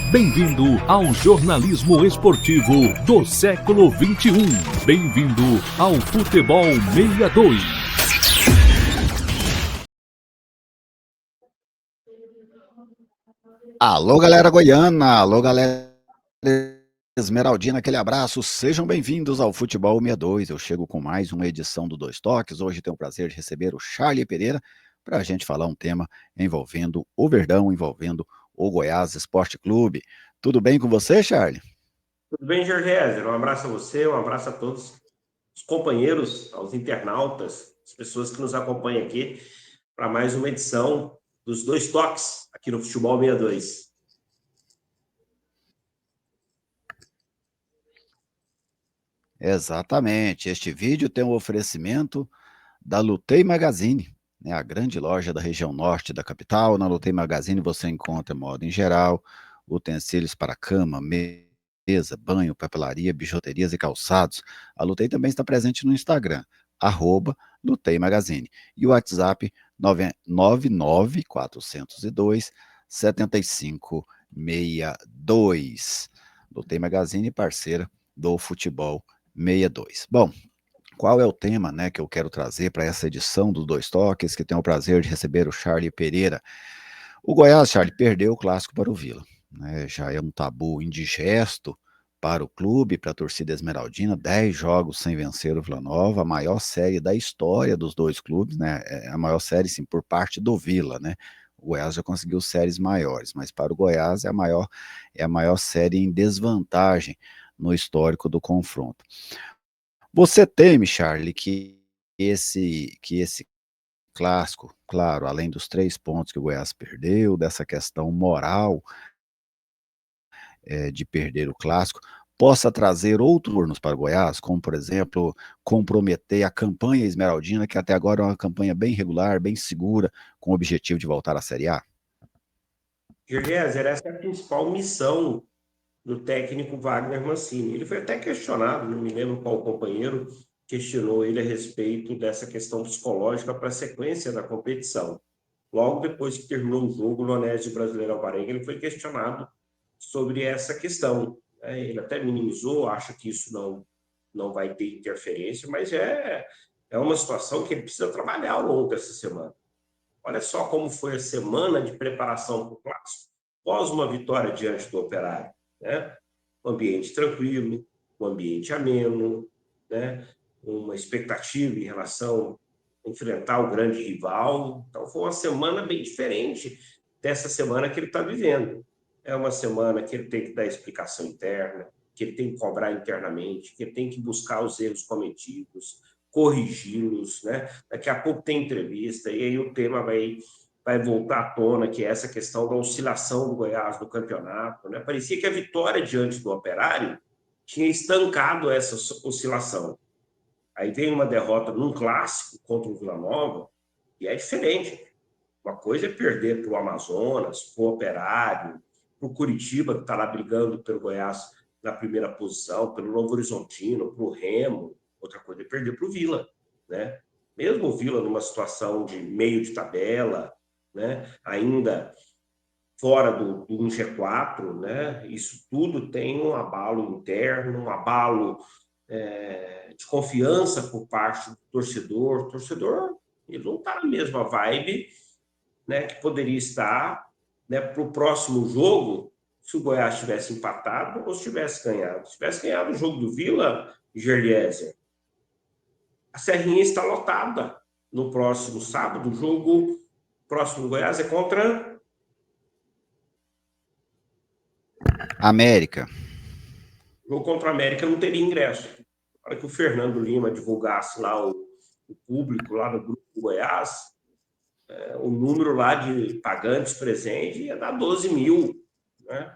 Bem-vindo ao jornalismo esportivo do século XXI. Bem-vindo ao Futebol 62. Alô, galera goiana, alô, galera esmeraldina, aquele abraço, sejam bem-vindos ao Futebol 62. Eu chego com mais uma edição do Dois Toques. Hoje tenho o prazer de receber o Charlie Pereira para a gente falar um tema envolvendo o Verdão, envolvendo o Goiás Esporte Clube. Tudo bem com você, Charlie? Tudo bem, Jorge? Um abraço a você, um abraço a todos os companheiros, aos internautas, as pessoas que nos acompanham aqui para mais uma edição dos Dois Toques aqui no Futebol 62. Exatamente. Este vídeo tem um oferecimento da Lutei Magazine, né, a grande loja da região norte da capital. Na Lutei Magazine você encontra moda em geral, utensílios para cama, mesa, banho, papelaria, bijuterias e calçados. A Lutei também está presente no Instagram, @Lutei Magazine. E o WhatsApp 99402 7562. Lutei Magazine, parceira do Futebol 62. Bom, qual é o tema, né, que eu quero trazer para essa edição dos Dois Toques, que tenho o prazer de receber o Charlie Pereira. O Goiás, Charlie, perdeu o clássico para o Vila, né, já é um tabu indigesto para o clube, para a torcida esmeraldina, 10 jogos sem vencer o Vila Nova, a maior série da história dos dois clubes, né, a maior série, sim, por parte do Vila, né. O Goiás já conseguiu séries maiores, mas para o Goiás é a maior série em desvantagem no histórico do confronto. Você teme, Charlie, que esse clássico, claro, além dos 3 pontos que o Goiás perdeu, dessa questão moral, de perder o clássico, possa trazer outros turnos para o Goiás, como, por exemplo, comprometer a campanha esmeraldina, que até agora é uma campanha bem regular, bem segura, com o objetivo de voltar à Série A? Jorge, essa é a principal missão do técnico Wagner Mancini. Ele foi até questionado, não me lembro qual companheiro questionou ele a respeito dessa questão psicológica para a sequência da competição. Logo depois que terminou o jogo no Anésio Brasileiro Alvarenga, ele foi questionado sobre essa questão. Ele até minimizou, acha que isso não vai ter interferência, mas é uma situação que ele precisa trabalhar ao longo dessa semana. Olha só como foi a semana de preparação para o clássico, após uma vitória diante do Operário, né? Um ambiente tranquilo, um ambiente ameno, né? Uma expectativa em relação a enfrentar o grande rival. Então, foi uma semana bem diferente dessa semana que ele está vivendo. É uma semana que ele tem que dar explicação interna, que ele tem que cobrar internamente, que ele tem que buscar os erros cometidos, corrigi-los, né? Daqui a pouco tem entrevista e aí o tema vai voltar à tona, que é essa questão da oscilação do Goiás no campeonato, né? Parecia que a vitória diante do Operário tinha estancado essa oscilação. Aí vem uma derrota num clássico contra o Vila Nova e é diferente. Uma coisa é perder para o Amazonas, para o Operário, para o Curitiba, que está lá brigando pelo Goiás na primeira posição, pelo Novo Horizontino, para o Remo. Outra coisa é perder para o Vila, né? Mesmo o Vila numa situação de meio de tabela, né? Ainda fora do G4, né? Isso tudo tem um abalo interno, um abalo de confiança por parte do torcedor. O torcedor ele não está na mesma vibe, né, que poderia estar, né, para o próximo jogo, se o Goiás tivesse empatado ou se tivesse ganhado. Se tivesse ganhado o jogo do Vila, Gerliese, a Serrinha está lotada no próximo sábado. O jogo próximo do Goiás é contra América. o jogo contra a América, não teria ingresso. Na hora que o Fernando Lima divulgasse lá o público lá no grupo do Goiás, o número lá de pagantes presentes ia dar 12 mil, né?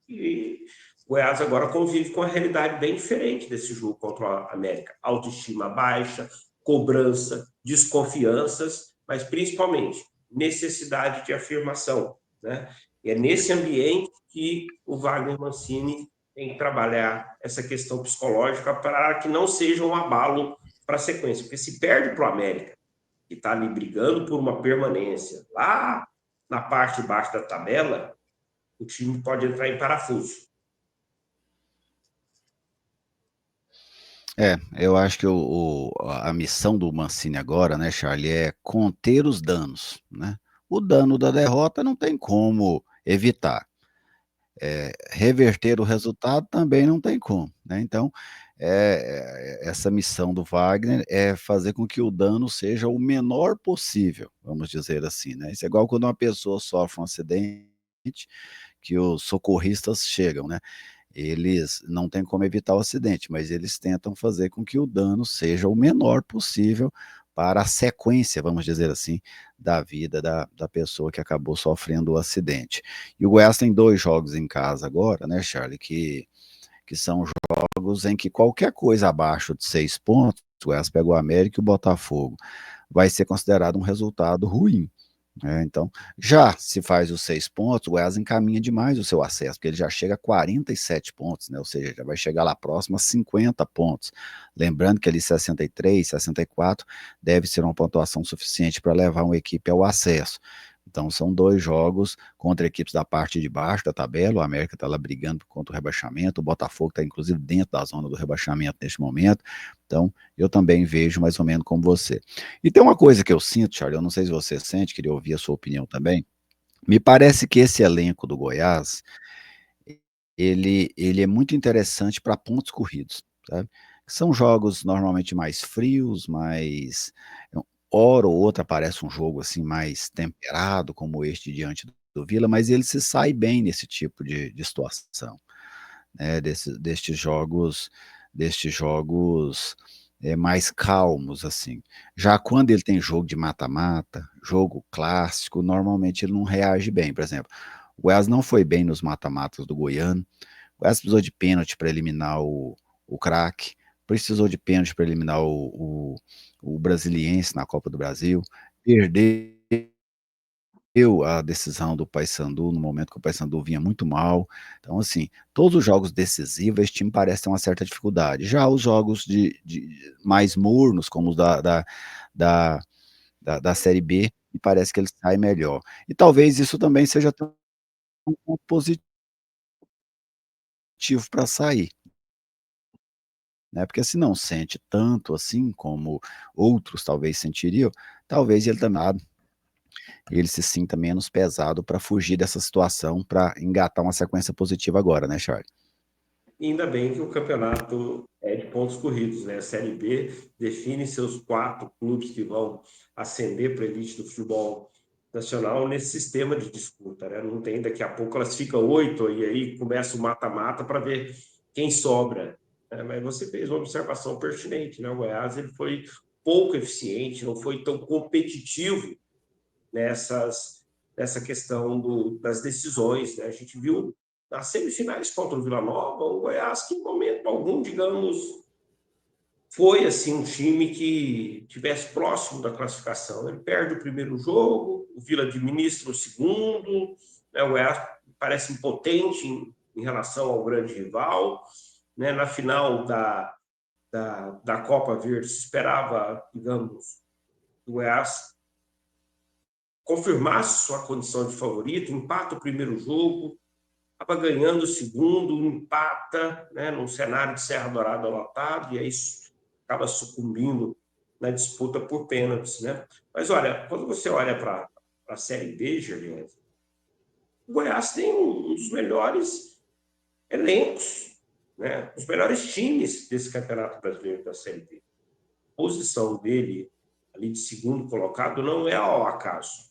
E o Goiás agora convive com uma realidade bem diferente desse jogo contra a América. Autoestima baixa, cobrança, desconfianças, mas principalmente necessidade de afirmação, né? E é nesse ambiente que o Wagner Mancini tem que trabalhar essa questão psicológica para que não seja um abalo para a sequência. Porque se perde para o América, que está ali brigando por uma permanência lá na parte de baixo da tabela, o time pode entrar em parafuso. Eu acho que a missão do Mancini agora, né, Charlie, é conter os danos, né? O dano da derrota não tem como evitar. Reverter o resultado também não tem como, né? Então, essa missão do Wagner é fazer com que o dano seja o menor possível, vamos dizer assim, né? Isso é igual quando uma pessoa sofre um acidente, que os socorristas chegam, né? Eles não têm como evitar o acidente, mas eles tentam fazer com que o dano seja o menor possível para a sequência, vamos dizer assim, da vida da pessoa que acabou sofrendo o acidente. E o Goiás tem 2 jogos em casa agora, né, Charlie, que são jogos em que qualquer coisa abaixo de 6 pontos, o Goiás pega o América e o Botafogo, vai ser considerado um resultado ruim. Então, já se faz os 6 pontos, o Goiás encaminha demais o seu acesso, porque ele já chega a 47 pontos, né? Ou seja, já vai chegar lá próximo a 50 pontos. Lembrando que ali 63, 64 deve ser uma pontuação suficiente para levar uma equipe ao acesso. Então, são 2 jogos contra equipes da parte de baixo da tabela. O América está lá brigando contra o rebaixamento, o Botafogo está inclusive dentro da zona do rebaixamento neste momento. Então, eu também vejo mais ou menos como você. E tem uma coisa que eu sinto, Charlie, eu não sei se você sente, queria ouvir a sua opinião também. Me parece que esse elenco do Goiás, ele é muito interessante para pontos corridos, sabe? São jogos normalmente mais frios, mais hora ou outra aparece um jogo assim mais temperado, como este diante do Vila, mas ele se sai bem nesse tipo de situação, né? Destes jogos mais calmos, assim. Já quando ele tem jogo de mata-mata, jogo clássico, normalmente ele não reage bem. Por exemplo, o Goiás não foi bem nos mata-matas do Goiano, o Goiás precisou de pênalti para eliminar o Craque, precisou de pênalti para eliminar o Brasiliense na Copa do Brasil, perdeu a decisão do Paysandu no momento que o Paysandu vinha muito mal. Então, assim, todos os jogos decisivos, esse time parece ter uma certa dificuldade. Já os jogos de mais mornos, como os da Série B, me parece que ele sai melhor. E talvez isso também seja até um ponto positivo para sair, né? Porque se não sente tanto assim como outros talvez sentiriam, talvez ele se sinta menos pesado para fugir dessa situação, para engatar uma sequência positiva agora, né, Charlie? E ainda bem que o campeonato é de pontos corridos, né? A Série B define seus 4 clubes que vão ascender para a elite do futebol nacional nesse sistema de disputa, né? Não tem, daqui a pouco classifica 8 e aí começa o mata-mata para ver quem sobra, né? Mas você fez uma observação pertinente, né? O Goiás ele foi pouco eficiente, não foi tão competitivo nessa questão das decisões, né? A gente viu nas semifinais contra o Vila Nova, o Goiás, que em momento algum, digamos, foi assim um time que tivesse próximo da classificação. Ele perde o primeiro jogo, o Vila administra o segundo, né? O Goiás parece impotente em relação ao grande rival, né? Na final da Copa Verde se esperava, digamos, o Goiás confirmasse sua condição de favorito, empata o primeiro jogo, acaba ganhando o segundo, empata, né, num cenário de Serra Dourada lotado, e aí acaba sucumbindo na disputa por pênaltis, né? Mas olha, quando você olha para a Série B, Juliano, o Goiás tem um dos melhores elencos, né? Os melhores times desse Campeonato Brasileiro da Série B. A posição dele, ali de segundo colocado, não é ao acaso.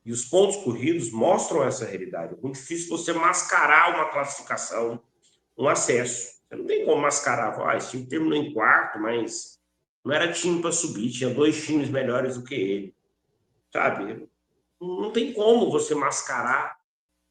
E os pontos corridos mostram essa realidade. É muito difícil você mascarar uma classificação, um acesso. Você não tem como mascarar. Esse time terminou em quarto, mas não era time para subir. Tinha 2 times melhores do que ele. Sabe? Não tem como você mascarar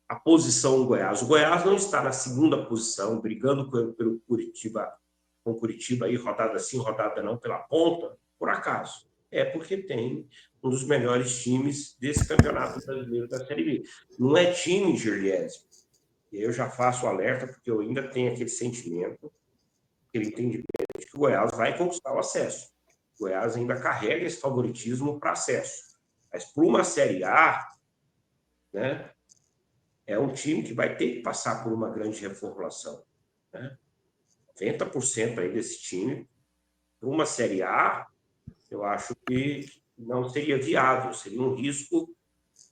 a posição do Goiás. O Goiás não está na segunda posição, brigando pelo Curitiba, com Curitiba aí, rodada sim, rodada não, pela ponta, por acaso. É porque tem um dos melhores times desse campeonato brasileiro da Série B. Não é time, Gerliese. Eu já faço o alerta, porque eu ainda tenho aquele sentimento, aquele entendimento de que o Goiás vai conquistar o acesso. O Goiás ainda carrega esse favoritismo para acesso. Mas para uma Série A, né, é um time que vai ter que passar por uma grande reformulação, né? 90% aí desse time, para uma Série A, eu acho que não seria viável, seria um risco,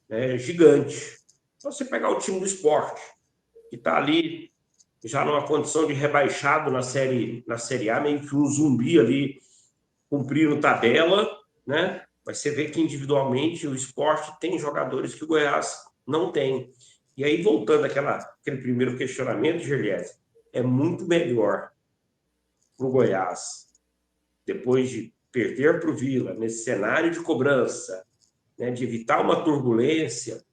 né, gigante. Então, você pegar o time do Sport, que está ali já numa condição de rebaixado na série A, meio que um zumbi ali, cumprindo tabela, né? Mas você vê que individualmente o Sport tem jogadores que o Goiás não tem. E aí, voltando àquele primeiro questionamento, Gerliese, é muito melhor para o Goiás, depois de perder para o Vila, nesse cenário de cobrança, né, de evitar uma turbulência,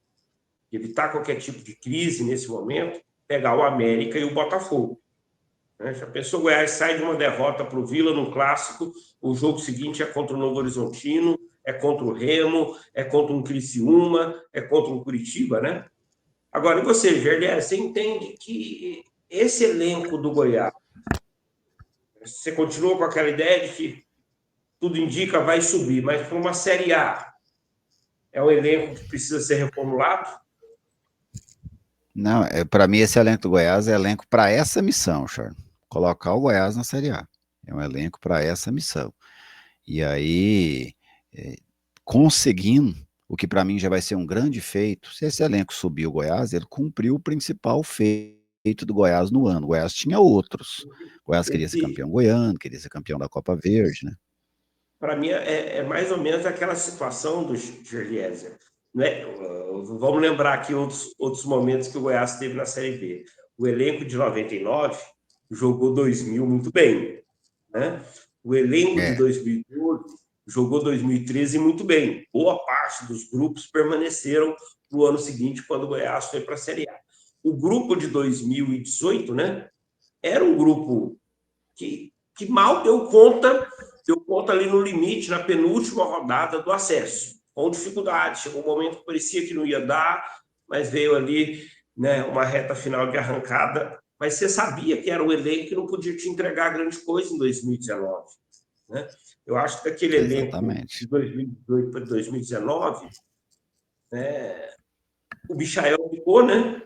de evitar qualquer tipo de crise nesse momento, pegar o América e o Botafogo. Né? Já pensou, o Goiás sai de uma derrota para o Vila no clássico, o jogo seguinte é contra o Novo Horizontino, é contra o Remo, é contra um Criciúma, é contra um Curitiba, né? Agora, e você, Gerlier, você entende que esse elenco do Goiás, você continua com aquela ideia de que tudo indica vai subir, mas para uma Série A, é um elenco que precisa ser reformulado? Não, para mim esse elenco do Goiás é elenco para essa missão, Charles. Colocar o Goiás na Série A. É um elenco para essa missão. E aí, é, conseguindo, o que para mim já vai ser um grande feito, se esse elenco subir o Goiás, ele cumpriu o principal feito do Goiás no ano. O Goiás tinha outros. O Goiás queria ser Esse, campeão goiano, queria ser campeão da Copa Verde, né? para mim, é mais ou menos aquela situação do Gerliezer. Né? Vamos lembrar aqui outros momentos que o Goiás teve na Série B. O elenco de 99 jogou 2000 muito bem. Né? O elenco de É, 2012 jogou 2013 muito bem. Boa parte dos grupos permaneceram no ano seguinte, quando o Goiás foi para a Série A. O grupo de 2018, né, era um grupo que mal deu conta ali no limite, na penúltima rodada do acesso, com dificuldade. Chegou um momento que parecia que não ia dar, mas veio ali, né, uma reta final de arrancada. Mas você sabia que era um elenco que não podia te entregar grande coisa em 2019. Né? Eu acho que aquele elenco de exatamente. 2018 para 2019, né, o Michael ficou, né?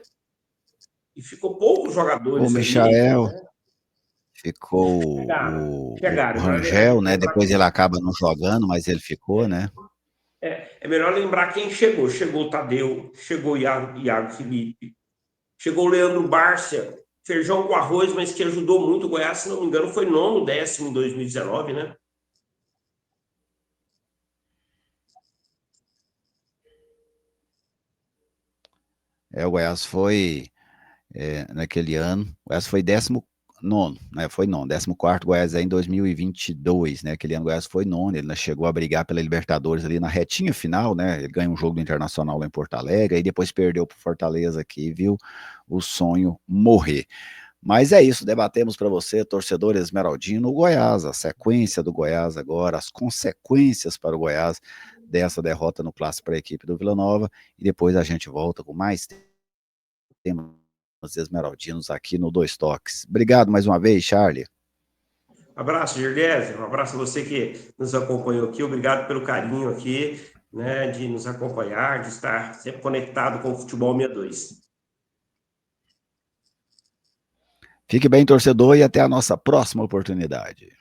E ficou poucos O jogadores ali. Michael, ficou Chegaram, o chegaram. Rangel, né? Lembrar Depois ele acaba não jogando, mas ele ficou, né? é melhor lembrar quem chegou. Chegou o Tadeu, chegou o Iago Felipe, chegou o Leandro Bárcia, feijão com arroz, mas que ajudou muito o Goiás, se não me engano, foi nono, décimo em 2019, né? O Goiás foi, naquele ano, o Goiás foi 19º, né? Foi nono, 14º Goiás aí em 2022, né? Aquele ano o Goiás foi nono, ele chegou a brigar pela Libertadores ali na retinha final, né? Ele ganhou um jogo do Internacional lá em Porto Alegre, e depois perdeu para o Fortaleza aqui, viu o sonho morrer. Mas é isso, debatemos para você, torcedor esmeraldino, o Goiás, a sequência do Goiás agora, as consequências para o Goiás dessa derrota no clássico para a equipe do Vila Nova, e depois a gente volta com mais temas esmeraldinos aqui no Dois Toques. Obrigado mais uma vez, Charlie. Abraço, Gergese, um abraço a você que nos acompanhou aqui, obrigado pelo carinho aqui, né, de nos acompanhar, de estar sempre conectado com o Futebol 62. Fique bem, torcedor, e até a nossa próxima oportunidade.